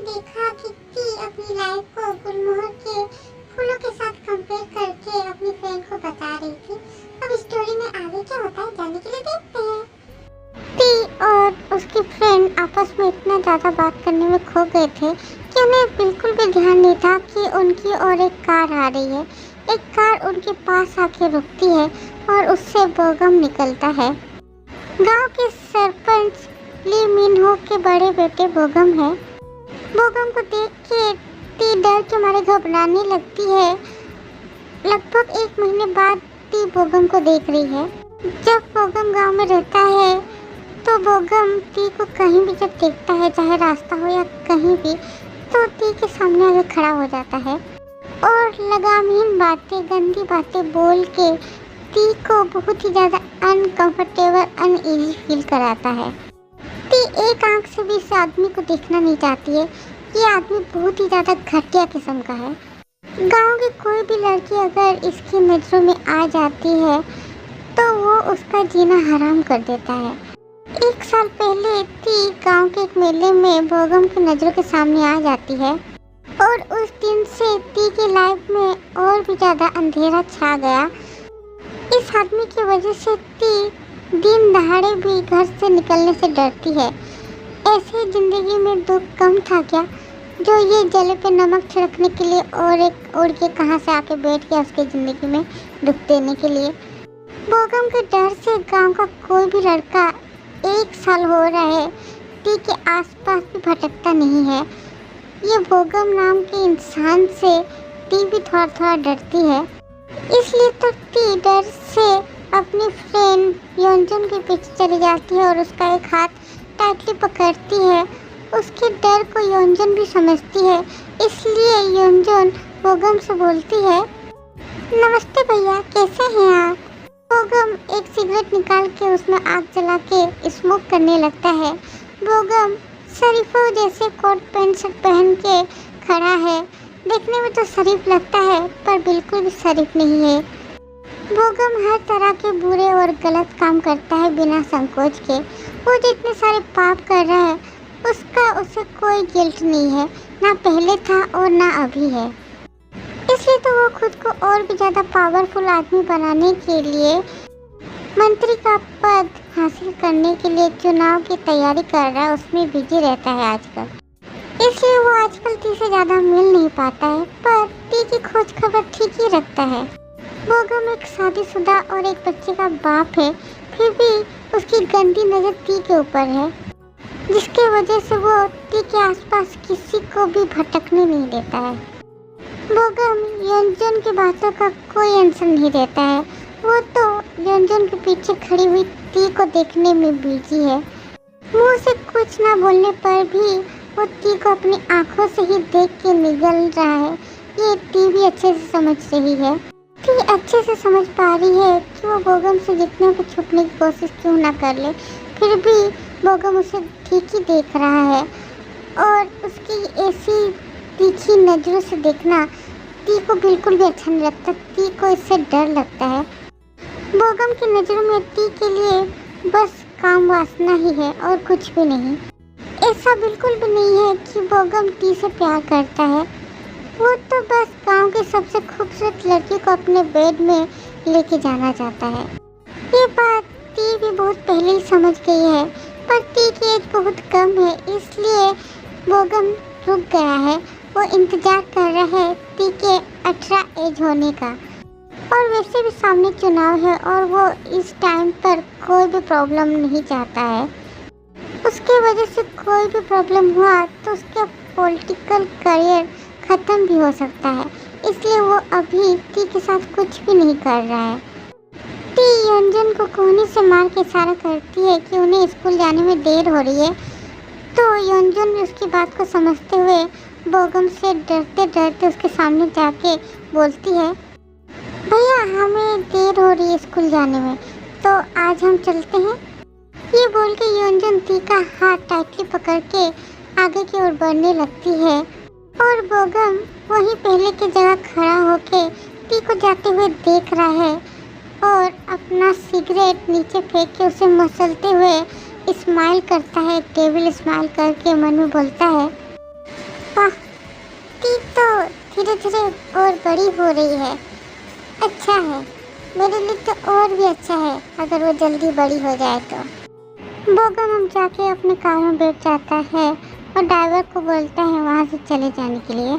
देखा कि ती अपनी लाइफ को गुलमोहर के फूलों के साथ कंपेयर करके अपनी फ्रेंड को बता रही थी। अब स्टोरी में आगे क्या होता है जानने के लिए देखते हैं। ती और उसकी फ्रेंड आपस में इतना ज़्यादा बात करने में खो गए थे कि उन्हें बिल्कुल भी ध्यान नहीं था कि उनकी और एक कार आ रही है। एक कार उनके पास आके रुकती है और उससे बोगम निकलता है। गांव के सरपंच ली मिनहो के बड़े बेटे बोगम है। बोगम को देख के ती डर के मारे घबराने लगती है। लगभग 1 महीने बाद ती बोगम को देख रही है। जब बोगम गांव में रहता है तो बोगम ती को कहीं भी जब देखता है, चाहे रास्ता हो या कहीं भी, तो ती के सामने आके खड़ा हो जाता है और लगामहीन बातें, गंदी बातें बोल के ती को बहुत ही ज़्यादा अनकंफर्टेबल, अनईजी फील कराता है। ती एक आंख से भी इस आदमी को देखना नहीं चाहती है। ये आदमी बहुत ही ज़्यादा घटिया किस्म का है। गांव की कोई भी लड़की अगर इसकी नज़रों में आ जाती है तो वो उसका जीना हराम कर देता है। 1 साल पहले ती गांव के एक मेले में बोगम की नज़रों के सामने आ जाती है और उस दिन से ती की लाइफ में और भी ज़्यादा अंधेरा छा गया। इस आदमी की वजह से ती दिन दहाड़े भी घर से निकलने से डरती है। ऐसे ज़िंदगी में दुख कम था क्या जो ये जले पे नमक छिड़कने के लिए और एक उड़ के कहाँ से आके बैठ गया उसके ज़िंदगी में दुख देने के लिए। बोगम के डर से गांव का कोई भी लड़का 1 साल हो रहा है ती के आसपास भी भटकता नहीं है। ये बोगम नाम के इंसान से ती भी थोड़ा थोड़ा डरती है। इसलिए तो ती डर से अपनी फ्रेंड योंजन के पीछे चली जाती है और उसका एक हाथ टाइटली पकड़ती है। उसके डर को योंजन भी समझती है, इसलिए योंजन बोगम से बोलती है, नमस्ते भैया, कैसे हैं आप? बोगम एक सिगरेट निकाल के उसमें आग जला के स्मोक करने लगता है। बोगम शरीफों जैसे कोट पैंट शर्ट पहन के खड़ा है। देखने में तो शरीफ लगता है पर बिल्कुल भी शरीफ नहीं है। बोगम हर तरह के बुरे और गलत काम करता है बिना संकोच के। वो जितने सारे पाप कर रहा है उसे कोई गिल्ट नहीं है, ना पहले था और ना अभी है। इसलिए तो वो खुद को और भी ज़्यादा पावरफुल आदमी बनाने के लिए मंत्री का पद हासिल करने के लिए चुनाव की तैयारी कर रहा है, उसमें बिजी रहता है आजकल। इसलिए वो आजकल ती से ज़्यादा मिल नहीं पाता है, पर ती की खोज खबर ठीक ही रखता है। बोगम एक शादीशुदा और एक बच्चे का बाप है, फिर भी उसकी गंदी नज़र ती के ऊपर है, जिसके वजह से वो ती के आसपास किसी को भी भटकने नहीं देता है। बोगम योंजन की बातों का कोई आंसर नहीं देता है। वो तो योंजन के पीछे खड़ी हुई ती को देखने में बिजी है। मुंह से कुछ ना बोलने पर भी वो ती को अपनी आंखों से ही देख के निगल रहा है। ये ती भी अच्छे से समझ रही है। ती अच्छे से समझ पा रही है कि वो बोगम से जितना भी छुपने की कोशिश क्यों ना कर ले, फिर भी बोगम उसे ठीक ही देख रहा है और उसकी ऐसी तीखी नज़रों से देखना ती को बिल्कुल भी अच्छा नहीं लगता। ती को इससे डर लगता है। बोगम की नज़रों में ती के लिए बस काम वासना ही है और कुछ भी नहीं। ऐसा बिल्कुल भी नहीं है कि बोगम ती से प्यार करता है। वो तो बस गांव की सबसे खूबसूरत लड़की को अपने बेड में लेके जाना चाहता है। ये बात ती भी बहुत पहले ही समझ गई है, पर ती की एज बहुत कम है, इसलिए बोगम रुक गया है। वो इंतज़ार कर रहा है ती के 18 एज होने का। और वैसे भी सामने चुनाव है और वो इस टाइम पर कोई भी प्रॉब्लम नहीं चाहता है। उसके वजह से कोई भी प्रॉब्लम हुआ तो उसका पॉलिटिकल करियर ख़त्म भी हो सकता है, इसलिए वो अभी ती के साथ कुछ भी नहीं कर रहा है। ती योंजन को कोहनी से मार के इशारा करती है कि उन्हें स्कूल जाने में देर हो रही है, तो योंजन भी उसकी बात को समझते हुए बोगम से डरते डरते उसके सामने जाके बोलती है, भैया हमें देर हो रही है स्कूल जाने में, तो आज हम चलते हैं। ये बोल के योंजन ती का हाथ टाइटली पकड़ के आगे की ओर बढ़ने लगती है और बोगम वहीं पहले की जगह खड़ा होके ती को जाते हुए देख रहा है और अपना सिगरेट नीचे फेंक के उसे मसलते हुए स्माइल करता है। डेविल स्माइल करके मन में बोलता है, धीरे धीरे और बड़ी हो रही है। अच्छा है, मेरे लिए तो और भी अच्छा है अगर वो जल्दी बड़ी हो जाए तो। बोगम जाके अपने कार में बैठ जाता है और ड्राइवर को बोलता है वहाँ से चले जाने के लिए।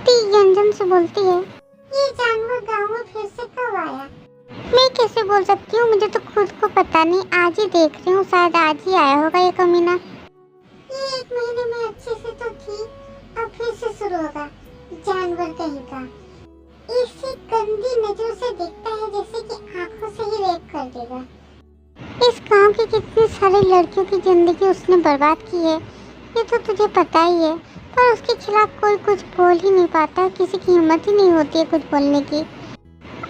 ती यंजन से बोलती है, ये जानवर गांव में फिर से कब आया? मैं कैसे बोल सकती हूँ, मुझे तो खुद को पता नहीं, आज ही देख रही हूँ, शायद आज ही आया होगा ये कमीना। ये 1 महीने में अच्छे से तो थी, अब फिर से शुरू होगा। जानवर कहीं का इसी गंदी नजरों से देखता है जैसे कि आंखों से ही रेप कर देगा। इस गांव की कितनी सारी लड़कियों की जिंदगी उसने बर्बाद की है, ये तो तुझे पता ही है, पर उसके खिलाफ कोई कुछ बोल ही नहीं पाता, किसी की हिम्मत ही नहीं होती है कुछ बोलने की।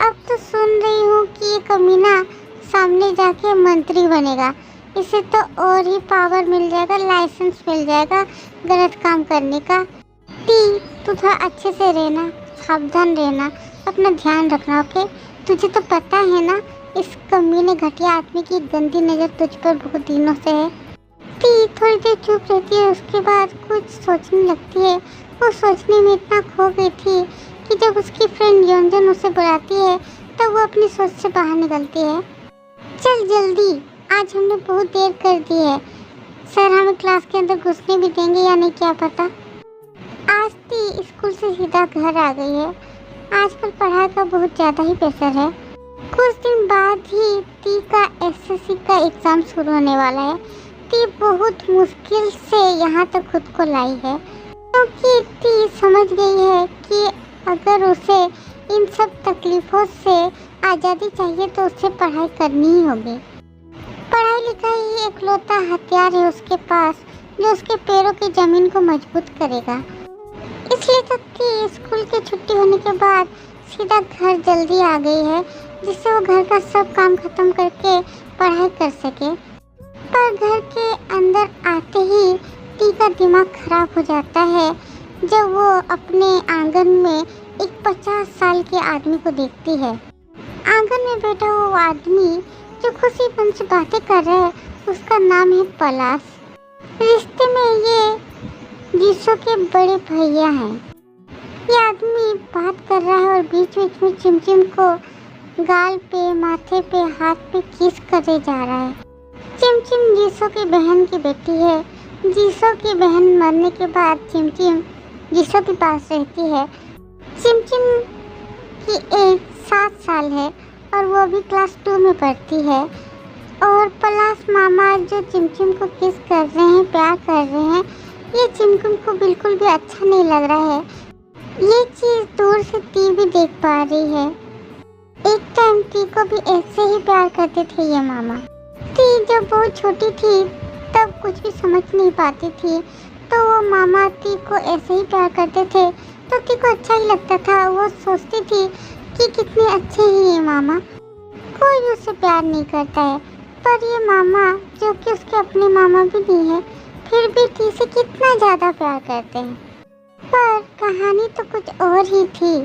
अब तो सुन रही हूँ कि ये कमीना सामने जाके मंत्री बनेगा, इसे तो और ही पावर मिल जाएगा, लाइसेंस मिल जाएगा गलत काम करने का। टी तू थोड़ा अच्छे से रहना, सावधान रहना, अपना ध्यान रखना, ओके? तुझे तो पता है ना इस कमीने घटिया आदमी की गंदी नज़र तुझ पर बहुत दिनों से है। टी थोड़ी देर चुप रहती है, उसके बाद कुछ सोचने लगती है। वो सोचने में इतना खो गई थी कि जब उसकी फ्रेंड योंजन उसे बुलाती है तब वो अपनी सोच से बाहर निकलती है। चल जल्दी, आज हमने बहुत देर कर दी है, सर हमें क्लास के अंदर घुसने भी देंगे या नहीं क्या पता। आज टी स्कूल से सीधा घर आ गई है, आजकल पढ़ाई का बहुत ज़्यादा ही प्रेशर है। कुछ दिन बाद ही टी का एसएससी का एग्ज़ाम शुरू होने वाला है। टी बहुत मुश्किल से यहाँ तक खुद को लाई है, क्योंकि टी समझ गई है कि अगर उसे इन सब तकलीफ़ों से आज़ादी चाहिए तो उसे पढ़ाई करनी ही होगी। पढ़ाई लिखाई ही इकलौता हथियार है उसके पास जो उसके पैरों की ज़मीन को मजबूत करेगा। इसलिए तो टी स्कूल की छुट्टी होने के बाद सीधा घर जल्दी आ गई है, जिससे वो घर का सब काम खत्म करके पढ़ाई कर सके। पर घर के अंदर आते ही टी का दिमाग खराब हो जाता है जब वो अपने आंगन में एक 50 साल के आदमी को देखती है। आंगन में बैठा वो आदमी जो खुशी मन से बातें कर रहा है, उसका नाम है पलाश। रिश्ते में ये जीसो के बड़े भैया हैं। ये आदमी बात कर रहा है और बीच बीच में चिमचिम को गाल पे, माथे पे, हाथ पे किस करे जा रहा है। चिमचिम जीसो की बहन की बेटी है। जीसो की बहन मरने के बाद चिमचिम जीसो के पास रहती है। चिमचिम की एज 7 साल है और वो अभी क्लास 2 में पढ़ती है। और पलाश मामा जो चिमचिम को किस कर रहे हैं, प्यार कर रहे हैं, ये चिमचिम को बिल्कुल भी अच्छा नहीं लग रहा है। ये चीज़ दूर से टी भी देख पा रही है। एक टाइम टी को भी ऐसे ही प्यार करते थे ये मामा। टी जब बहुत छोटी थी तब कुछ भी समझ नहीं पाती थी, तो वो मामा टी को ऐसे ही प्यार करते थे तो टी को अच्छा ही लगता था। वो सोचती थी कि कितने अच्छे हैं ये मामा, कोई भी उससे प्यार नहीं करता है। पर ये मामा जो कि उसके अपने मामा भी नहीं है, फिर भी टी से कितना ज़्यादा प्यार करते हैं। पर कहानी तो कुछ और ही थी।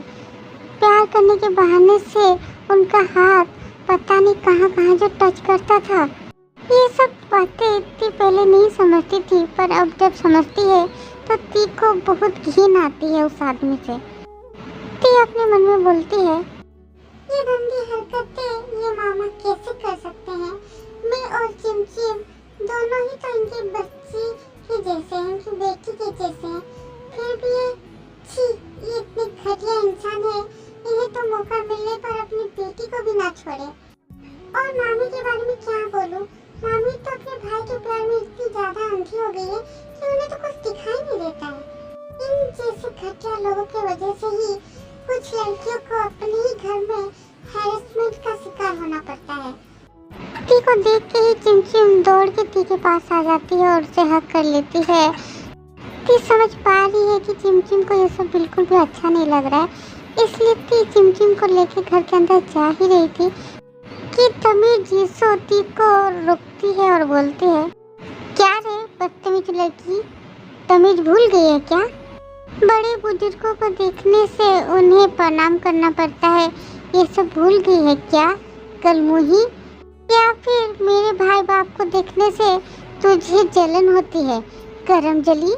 प्यार करने के बहाने से उनका हाथ पता नहीं कहाँ कहाँ जो टच करता था। ये सब बातें इतनी पहले नहीं समझती थी, पर अब जब समझती है तो टी को बहुत घिन आती है उस आदमी से। टी अपने मन में बोलती है, ये गंदी हरकतें ये मामा कैसे कर सकते हैं? मैं और चिमचिम दोनों ही तो इनकी बच्ची के जैसे हैं, इनकी बेटी के जैसे हैं, फिर भी ये इतने घटिया इंसान है। इन्हें तो मौका मिलने पर अपनी बेटी को भी ना छोड़े। और मामी के बारे में क्या बोलूं? मामी तो अपने भाई के प्यार में इतनी ज्यादा अंधी हो गई है कि उन्हें तो कुछ दिखाई नहीं देता है। इन जैसे घटिया लोगों की वजह से ही कुछ लड़कियों को अपने ही घर में हैरेसमेंट का शिकार होना पड़ता है। टी को देख के ही चिमचिम दौड़ के टी के पास आ जाती है और उसे हक कर लेती है। टी समझ पा रही है कि चिमचिम को ये सब बिल्कुल भी अच्छा नहीं लग रहा है, इसलिए टी चिमचिम को लेके घर के अंदर जा ही रही थी कि तभी जीसो टी को रोकती है और बोलती है, क्या रे बदतमीज लड़की, तमीज भूल गई है क्या? बड़े बुजुर्गों को देखने से उन्हें प्रणाम करना पड़ता है, ये सब भूल गई है क्या कलमुही? या फिर मेरे भाई बाप को देखने से तुझे जलन होती है, गरम जली?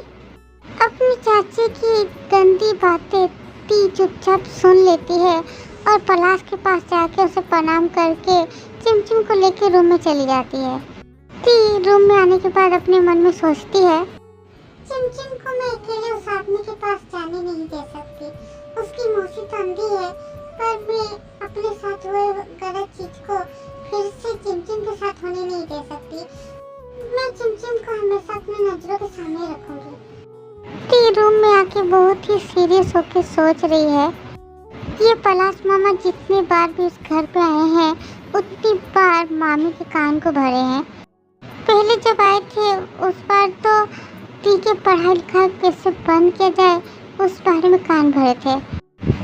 अपनी चाची की गंदी बातें टी चुपचाप सुन लेती है और पलाश के पास जाके उसे प्रणाम करके चिमचिम को लेकर रूम में चली जाती है। टी रूम में आने के बाद अपने मन में सोचती है, चिमचिम को मैं अकेले उस आदमी के पास जाने नहीं दे सकती। उसकी मौसी तो अंधी है, पर मैं अपने साथ हुए गलत चीज को फिर से चिमचिम के साथ होने नहीं दे सकती। मैं चिमचिम को हमेशा अपनी नजरों के सामने रखूंगी। टी रूम में आके बहुत ही सीरियस होकर सोच रही है, ये पलाश मामा जितनी बार भी इस घर पे आए हैं उतनी बार मामी के कान को भरे हैं। पहले जब आए थे उस बार तो टी के पढ़ाई लिखाई कैसे बंद किया जाए उस बारे में कान भरे थे,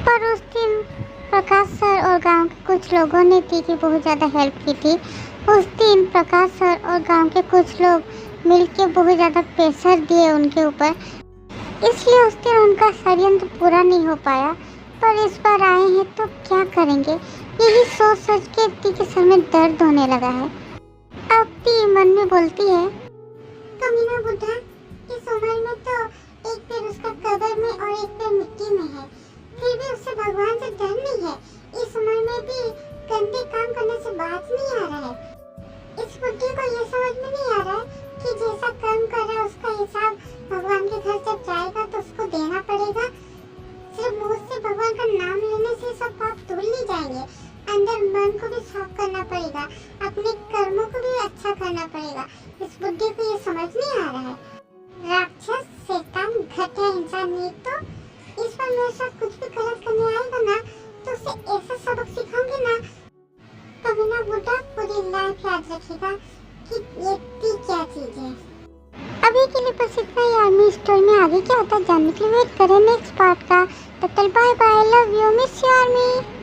पर उस दिन प्रकाश सर और गांव के कुछ लोगों ने टी की बहुत ज़्यादा हेल्प की थी। उस दिन प्रकाश सर और गांव के कुछ लोग मिलके बहुत ज़्यादा प्रेशर दिए उनके ऊपर, इसलिए उस दिन उनका षड्यंत्र पूरा नहीं हो पाया। पर इस बार आए हैं तो क्या करेंगे, यही सोच सोच के टी के सर में दर्द होने लगा है। अब टी मन में बोलती है, कमीना बुढ़ा, इस उम्र में तो एक पैर उसका कब्र में और एक पैर मिट्टी में है, फिर भी उससे भगवान से डर नहीं है। इस उम्र में भी गंदे काम करने से बात नहीं आ रहा है। इस बुढ़ी को ये समझ में नहीं आ रहा है कि जैसा कर्म कर रहा है उसका हिसाब भगवान के घर जब जाएगा तो उसको देना पड़ेगा। सिर्फ मुंह से भगवान का नाम लेने से सब पाप धुल नहीं जाएंगे, अंदर मन को भी साफ करना पड़ेगा, अपने कर्मों को भी अच्छा करना पड़ेगा। इस बुद्धि को ये समझ नहीं आ रहा है। राक्षस, शैतान, घटिया इंसान नहीं तो इस बार मेरे साथ कुछ भी गलत करने आएगा ना तो उसे ऐसा सबक सिखाऊंगी ना, कमीना बुढ़ा पूरी लाइफ याद रखेगा कि ये क्या चीज है। अभी के लिए बस इतना ही। आर्मी स्टोरी में आगे क्या होता है जानने के लिए वेट करें नेक्स्ट पार्ट का। तब तक bye bye, love you, miss you army.